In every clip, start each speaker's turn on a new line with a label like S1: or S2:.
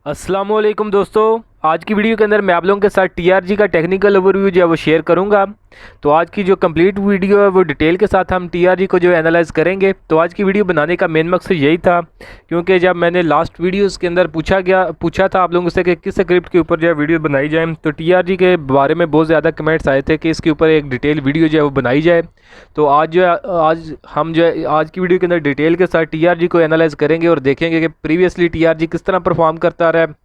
S1: अस्सलामुअलैकुम दोस्तों, आज की वीडियो के अंदर मैं आप लोगों के साथ टीआरजी का टेक्निकल ओवरव्यू जो है वो शेयर करूंगा। तो आज की जो कंप्लीट वीडियो है वो डिटेल के साथ हम टीआरजी को जो है एनालाइज करेंगे। तो आज की वीडियो बनाने का मेन मकसद यही था, क्योंकि जब मैंने लास्ट वीडियोस के अंदर पूछा था आप लोगों से कि किस स्क्रिप्ट के ऊपर जो है वीडियो बनाई जाए, तो टीआरजी के बारे में बहुत ज़्यादा कमेंट्स आए थे कि इसके ऊपर एक डिटेल वीडियो जो है वो बनाई जाए। तो आज जो है हम जो है आज की वीडियो के अंदर डिटेल के साथ टीआरजी को एनालाइज करेंगे और देखेंगे कि प्रीवियसली टीआरजी किस तरह परफॉर्म करता रहा है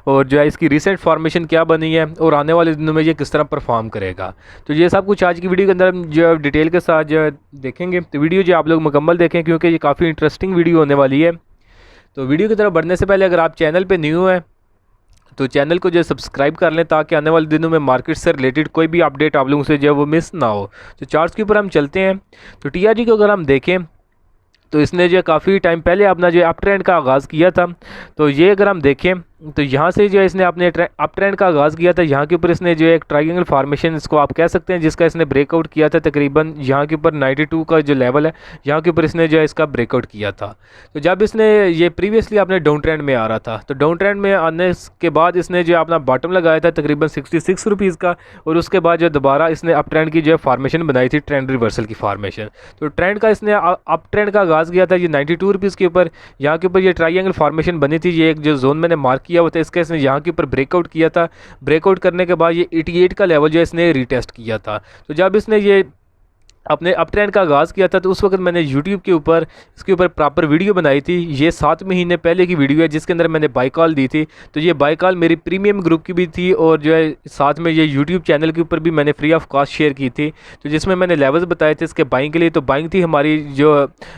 S1: और जो है इसकी रिसेंट फॉर्मेशन क्या बनी है और आने वाले दिनों में ये किस तरह परफॉर्म करेगा। तो ये सब कुछ आज की वीडियो के अंदर हम जो है डिटेल के साथ जो है देखेंगे। तो वीडियो जो आप लोग मुकम्मल देखें, क्योंकि ये काफ़ी इंटरेस्टिंग वीडियो होने वाली है। तो वीडियो की तरफ बढ़ने से पहले अगर आप चैनल पर न्यू हैं तो चैनल को जो है सब्सक्राइब कर लें, ताकि आने वाले दिनों में मार्केट से रिलेटेड कोई भी अपडेट आप लोगों से जो है वो मिस ना हो। तो चार्ट्स के ऊपर हम चलते हैं। तो टीआरजी को अगर हम देखें तो इसने जो काफ़ी टाइम पहले अपना जो अप ट्रेंड का आगाज़ किया था। तो ये अगर हम देखें तो यहाँ से जो है इसने अपने अप ट्रेंड का आगाज़ किया था। यहाँ के ऊपर इसने जो है एक ट्रायंगल फार्मेशन इसको आप कह सकते हैं, जिसका इसने ब्रेकआउट किया था तकरीबन यहाँ के ऊपर 92 का जो लेवल है, यहाँ के ऊपर इसने जो है इसका ब्रेकआउट किया था। तो जब इसने ये प्रीवियसली अपने डाउन ट्रेंड में आ रहा था, तो डाउन ट्रेंड में आने के बाद इसने जो अपना बॉटम लगाया था तकरीबन 66 रुपीज़ का, और उसके बाद जो दोबारा इसने अप ट्रेंड की जो है फार्मेशन बनाई थी, ट्रेंड रिवर्सल की फार्मेशन। तो ट्रेंड का इसने अप ट्रेंड का आगाज़ किया था ये 92 रुपीज़ के ऊपर। यहाँ के ऊपर ये ट्रायंगल फार्मेशन बनी थी, ये एक जो जोन मैंने मार्क किया हुआ था इसका इसने यहाँ के ऊपर ब्रेकआउट किया था। ब्रेकआउट करने के बाद ये 88 का लेवल जो है इसने रीटेस्ट किया था। तो जब इसने ये अपने अप ट्रेंड का आगाज़ किया था, तो उस वक्त मैंने YouTube के ऊपर इसके ऊपर प्रॉपर वीडियो बनाई थी। ये 7 महीने पहले की वीडियो है, जिसके अंदर मैंने बाई कॉल दी थी। तो ये बाई कॉल मेरी प्रीमियम ग्रुप की भी थी, और जो है साथ में ये YouTube चैनल के ऊपर भी मैंने फ्री ऑफ कॉस्ट शेयर की थी। तो जिसमें मैंने लेवल्स बताए थे इसके बाइंग के लिए। तो बाइंग थी हमारी जो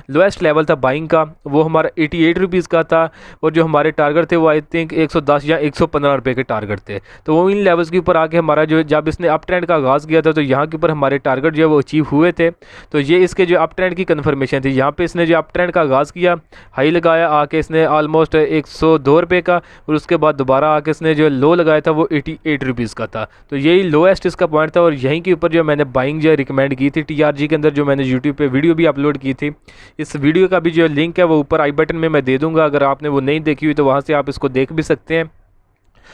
S1: लोएस्ट लेवल था बाइंग का, वो हमारा 88 रुपीज़ का था, और जो हमारे टारगेट थे वो आई थिंक 110 या 115 रुपये के टारगेट थे। तो वो इन लेवल्स के ऊपर आके हमारा जो जब इसने अप ट्रेंड का आगाज़ किया था, तो यहाँ के ऊपर हमारे टारगेट जो है वो अचीव हुए थे। तो ये इसके जो अप ट्रेंड की कन्फर्मेशन थी। यहाँ पे इसने जो अप ट्रेंड का आगाज़ किया, हाई लगाया आके इसने ऑलमोस्ट 102 रुपये का, और उसके बाद दोबारा आके इसने जो लो लगाया था वो 88 रुपीज़ का था। तो यही लोएस्ट इसका पॉइंट था, और यहीं के ऊपर जो मैंने बाइंग जो रिकमेंड की थी टीआरजी के अंदर, जो मैंने यूट्यूब पे वीडियो भी अपलोड की थी। इस वीडियो का भी जो लिंक है वो ऊपर आई बटन में मैं दे दूँगा, अगर आपने वो नहीं देखी हुई तो वहाँ से आप इसको देख भी सकते हैं।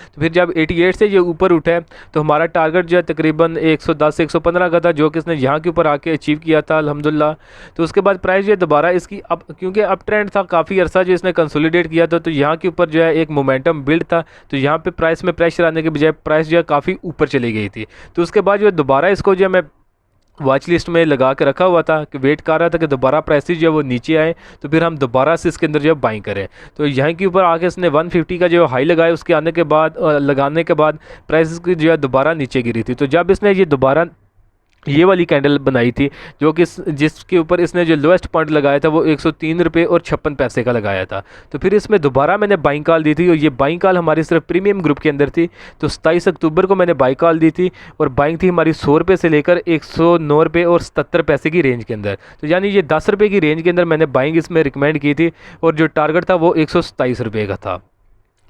S1: तो फिर जब 88 से ये ऊपर उठा, तो हमारा टारगेट जो है तकरीबन 110 से 115 का था, जो कि इसने यहाँ के ऊपर आके अचीव किया था अल्हम्दुलिल्लाह। तो उसके बाद प्राइस जो है दोबारा इसकी अब, क्योंकि अप ट्रेंड था काफ़ी अरसा जो इसने कंसोलिडेट किया था, तो यहाँ के ऊपर जो है एक मोमेंटम बिल्ड था। तो यहाँ पे प्राइस में प्रेशर आने के बजाय प्राइस जो है काफ़ी ऊपर चली गई थी। तो उसके बाद जो है दोबारा इसको जो है मैं वॉच लिस्ट में लगा के रखा हुआ था, कि वेट कर रहा था कि दोबारा प्राइसेस जो है वो नीचे आए, तो फिर हम दोबारा से इसके अंदर जो है बाइंग करें। तो यहाँ के ऊपर आके इसने 150 का जो हाई लगाया, उसके आने के बाद लगाने के बाद प्राइसेस की जो है दोबारा नीचे गिरी थी। तो जब इसने ये दोबारा ये वाली कैंडल बनाई थी, जो कि जिसके ऊपर इसने जो लोएस्ट पॉइंट लगाया था वो 103 रुपये और 56 पैसे का लगाया था। तो फिर इसमें दोबारा मैंने बाइंग कॉल दी थी, और ये बाइंग कॉल हमारी सिर्फ प्रीमियम ग्रुप के अंदर थी। तो 27 अक्टूबर को मैंने बाइंग कॉल दी थी, और बाइंग थी हमारी 100 रुपये से लेकर 109 रुपये और 77 पैसे की रेंज के अंदर। तो यानी ये 10 रुपये की रेंज के अंदर मैंने बाइंग इसमें रिकमेंड की थी, और जो टारगेट था वो 127 रुपये का था।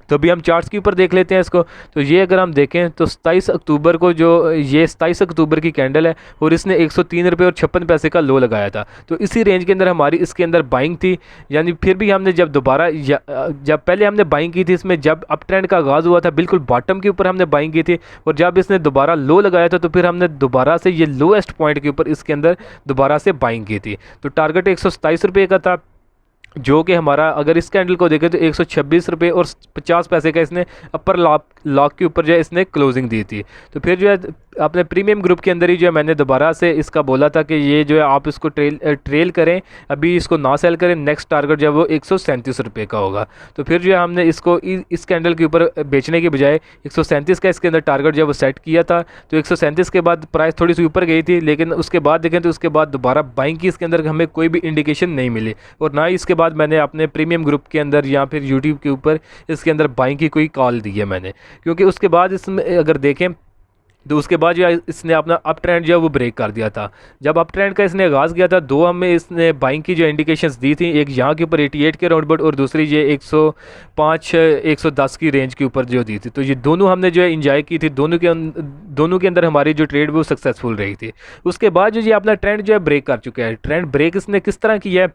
S1: तो अभी हम चार्ट्स के ऊपर देख लेते हैं इसको। तो ये अगर हम देखें तो 27 अक्टूबर को जो ये 27 अक्टूबर की कैंडल है, और इसने 103 रुपये और 56 पैसे का लो लगाया था। तो इसी रेंज के अंदर हमारी इसके अंदर बाइंग थी। यानी फिर भी हमने जब दोबारा जब पहले हमने बाइंग की थी इसमें, जब अप ट्रेंड का आगाज़ हुआ था बिल्कुल बॉटम के ऊपर हमने बाइंग की थी, और जब इसने दोबारा लो लगाया था, तो फिर हमने दोबारा से ये लोएस्ट पॉइंट के ऊपर इसके अंदर दोबारा से बाइंग की थी। तो टारगेट 127 रुपये का था, जो कि हमारा अगर इस कैंडल को देखें तो 126 रुपये और 50 पैसे का इसने अपर लॉक के ऊपर जो है इसने क्लोजिंग दी थी। तो फिर जो है अपने प्रीमियम ग्रुप के अंदर ही जो है मैंने दोबारा से इसका बोला था कि ये जो है आप इसको ट्रेल करें, अभी इसको ना सेल करें, नेक्स्ट टारगेट जो है वो 137 रुपये का होगा। तो फिर जो है हमने इसको इस कैंडल के ऊपर बेचने के बजाय 137 का इसके अंदर टारगेट जो है वो सेट किया था। तो 137 के बाद प्राइस थोड़ी सी ऊपर गई थी, लेकिन उसके बाद देखें तो उसके बाद दोबारा बाइंग की इसके अंदर हमें कोई भी इंडिकेशन नहीं मिली, और ना ही इसके बाद मैंने अपने प्रीमियम ग्रुप के अंदर या फिर यूट्यूब के ऊपर इसके अंदर बाइंग की कोई कॉल दी है मैंने। क्योंकि उसके बाद इसमें अगर देखें तो उसके बाद जो है इसने अपना अप ट्रेंड जो है वो ब्रेक कर दिया था। जब अप ट्रेंड का इसने आगाज़ किया था, दो हमें इसने बाइंग की जो इंडिकेशंस दी थी, एक यहाँ के ऊपर 88 के राउंड अबाउट, और दूसरी ये 105 110 की रेंज के ऊपर जो दी थी। तो ये दोनों हमने जो है इंजॉय की थी, दोनों के अंदर हमारी जो ट्रेड वो सक्सेसफुल रही थी। उसके बाद जो ये अपना ट्रेंड जो है ब्रेक कर चुका है। ट्रेंड ब्रेक इसने किस तरह किया है,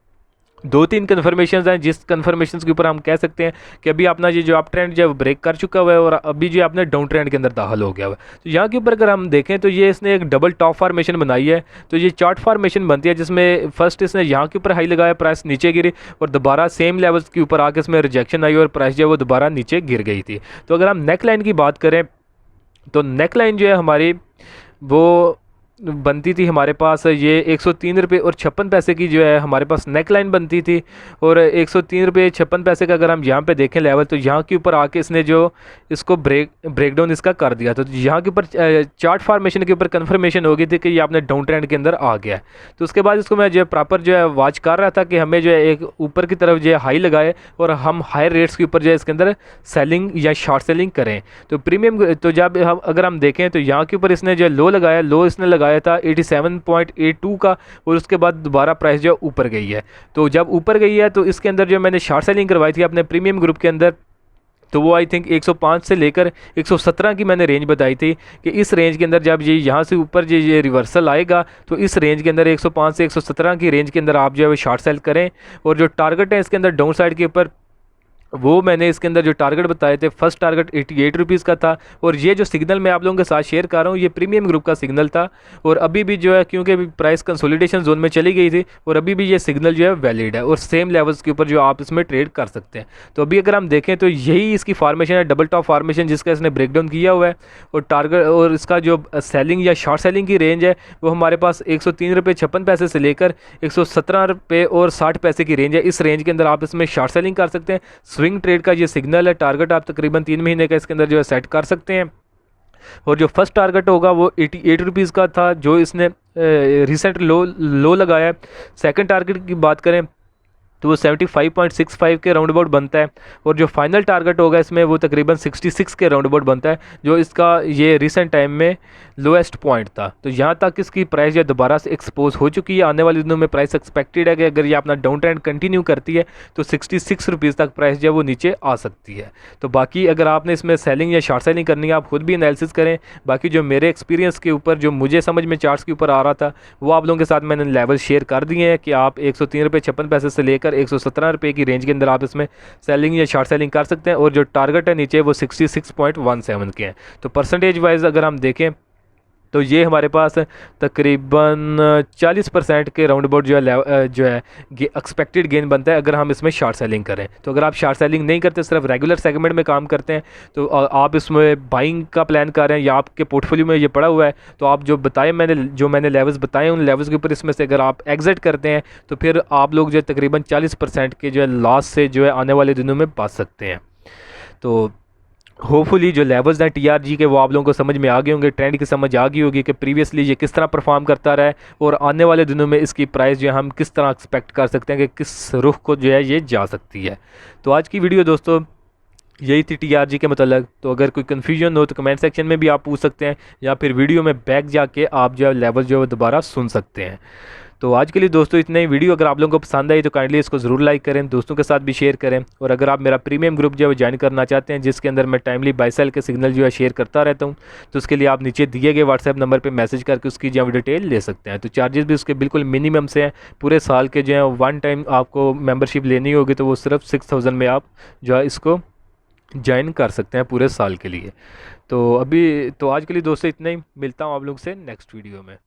S1: दो तीन कन्फर्मेशन हैं जिस कन्फर्मेशन के ऊपर हम कह सकते हैं कि अभी अपना ये जो अप ट्रेंड जो है ब्रेक कर चुका हुआ है और अभी जो अपने डाउन ट्रेंड के अंदर दाखिल हो गया हुआ है। तो यहाँ के ऊपर अगर हम देखें तो ये इसने एक डबल टॉप फार्मेशन बनाई है। तो ये चार्ट फार्मेशन बनती है जिसमें फर्स्ट इसने यहाँ के ऊपर हाई लगाया, प्राइस नीचे गिरी और दोबारा सेम लेवल्स के ऊपर आके इसमें रिजेक्शन आई और प्राइस जो है वो दोबारा नीचे गिर गई थी। तो अगर हम नेक लाइन की बात करें तो नेक लाइन जो है हमारी वो बनती थी हमारे पास ये 103 रुपये और 56 पैसे की जो है हमारे पास नेक लाइन बनती थी। और 103 रुपये 56 पैसे का अगर हम यहाँ पे देखें लेवल, तो यहाँ के ऊपर आके इसने जो इसको ब्रेकडाउन इसका कर दिया। तो यहाँ के ऊपर चार्ट फार्मेशन के ऊपर कन्फर्मेशन हो गई थी कि ये आपने डाउन ट्रेंड के अंदर आ गया है। तो उसके बाद इसको मैं जो है प्रॉपर जो है वॉच कर रहा था कि हमें जो है एक ऊपर की तरफ जो है हाई लगाए और हम हाई रेट्स के ऊपर जो है इसके अंदर सेलिंग या शॉर्ट सेलिंग करें। तो प्रीमियम तो जब हम अगर हम देखें तो यहाँ के ऊपर इसने जो लो लगाया, लो इसने लगाया था 87.82 का और उसके बाद दोबारा प्राइस जो ऊपर गई है। तो जब ऊपर गई है तो इसके अंदर जो मैंने शॉर्ट सेलिंग करवाई थी अपने प्रीमियम ग्रुप के अंदर, तो वो आई थिंक 105 से लेकर 117 की मैंने रेंज बताई थी कि इस रेंज के अंदर जब ये यहाँ से ऊपर ये रिवर्सल आएगा तो इस रेंज के अंदर 105 से 117 की रेंज के अंदर आप जो है शॉर्ट सेल करें। और जो टारगेट है इसके अंदर डाउन साइड के ऊपर वो मैंने इसके अंदर जो टारगेट बताए थे, फर्स्ट टारगेट 88 रुपीज़ का था। और ये जो सिग्नल मैं आप लोगों के साथ शेयर कर रहा हूँ ये प्रीमियम ग्रुप का सिग्नल था और अभी भी जो है क्योंकि प्राइस कंसोलिडेशन जोन में चली गई थी और अभी भी ये सिग्नल जो है वैलिड है और सेम लेवल्स के ऊपर जो आप इसमें ट्रेड कर सकते हैं। तो अभी अगर हम देखें तो यही इसकी फार्मेशन है, डबल टॉप फार्मेशन जिसका इसने ब्रेकडाउन किया हुआ है। और टारगेट और इसका जो सेलिंग या शॉर्ट सेलिंग की रेंज है वो हमारे पास 103 रुपये 56 पैसे से लेकर 117 रुपये और 60 पैसे की रेंज है। इस रेंज के अंदर आप इसमें शॉर्ट सेलिंग कर सकते हैं। स्विंग ट्रेड का ये सिग्नल है, टारगेट आप तकरीबन 3 महीने का इसके अंदर जो है सेट कर सकते हैं। और जो फर्स्ट टारगेट होगा वो 88 रुपीज़ का था जो इसने रिसेंट लो लगाया है। सेकंड टारगेट की बात करें तो वो 75.65 के राउंड अबाउट बनता है और जो फाइनल टारगेट होगा इसमें वो तकरीबन 66 के राउंड अबाउट बनता है जो इसका ये रिसेंट टाइम में लोएस्ट पॉइंट था। तो यहाँ तक इसकी प्राइस जो दोबारा से एक्सपोज हो चुकी है। आने वाले दिनों में प्राइस एक्सपेक्टेड है कि अगर ये अपना डाउन ट्रेंड कंटिन्यू करती है तो 66 रुपीज़ तक प्राइस जो है वो नीचे आ सकती है। तो बाकी अगर आपने इसमें सेलिंग या शॉर्ट सेलिंग करनी है आप खुद भी एनालिसिस करें। बाकी जो मेरे एक्सपीरियंस के ऊपर जो मुझे समझ में चार्ट्स के ऊपर आ रहा था वो आप लोगों के साथ मैंने लेवल शेयर कर दिए हैं कि आप 103 रुपये 56 पैसे से लेकर 117 रुपये की रेंज के अंदर आप इसमें सेलिंग या शॉर्ट सेलिंग कर सकते हैं। और जो टारगेट है नीचे वो 66.17 के हैं। तो परसेंटेज वाइज अगर हम देखें तो ये हमारे पास तकरीबन 40% के राउंड अबाउट जो है एक्सपेक्टेड गेन बनता है अगर हम इसमें शॉर्ट सेलिंग करें। तो अगर आप शॉर्ट सेलिंग नहीं करते सिर्फ रेगुलर सेगमेंट में काम करते हैं तो आप इसमें बाइंग का प्लान कर रहे हैं या आपके पोर्टफोलियो में ये पड़ा हुआ है तो आप जो मैंने लेवल्स बताए उन लेवल्स के ऊपर इसमें से अगर आप एग्जिट करते हैं तो फिर आप लोग जो है तकरीबन 40% के जो है लॉस से जो है आने वाले दिनों में बच सकते हैं। तो होपफुली जो लेवल्स हैं टीआरजी के वो आप लोगों को समझ में आ गए होंगे, ट्रेंड की समझ आ गई होगी कि प्रीवियसली ये किस तरह परफॉर्म करता रहा है और आने वाले दिनों में इसकी प्राइस जो है हम किस तरह एक्सपेक्ट कर सकते हैं कि किस रुख को जो है ये जा सकती है। तो आज की वीडियो दोस्तों यही थी टीआरजी के मतलब। तो अगर कोई कन्फ्यूजन हो तो कमेंट सेक्शन में भी आप पूछ सकते हैं या फिर वीडियो में बैक जाके आप जो है लेवल जो है दोबारा सुन सकते हैं। तो आज के लिए दोस्तों इतना ही। वीडियो अगर आप लोगों को पसंद आई तो काइंडली इसको ज़रूर लाइक करें, दोस्तों के साथ भी शेयर करें। और अगर आप मेरा प्रीमियम ग्रुप जो है ज्वाइन करना चाहते हैं जिसके अंदर मैं टाइमली बाय सेल के सिग्नल जो है शेयर करता रहता हूं तो उसके लिए आप नीचे दिए गए व्हाट्सएप नंबर पर मैसेज करके उसकी जो है डिटेल ले सकते हैं। तो चार्जेस भी उसके बिल्कुल मिनिमम से हैं, पूरे साल के जो है वन टाइम आपको मेम्बरशिप लेनी होगी तो वो सिर्फ 6000 में आप जो है इसको ज्वाइन कर सकते हैं पूरे साल के लिए। तो आज के लिए दोस्तों इतना ही। मिलता हूँ आप लोग से नेक्स्ट वीडियो में।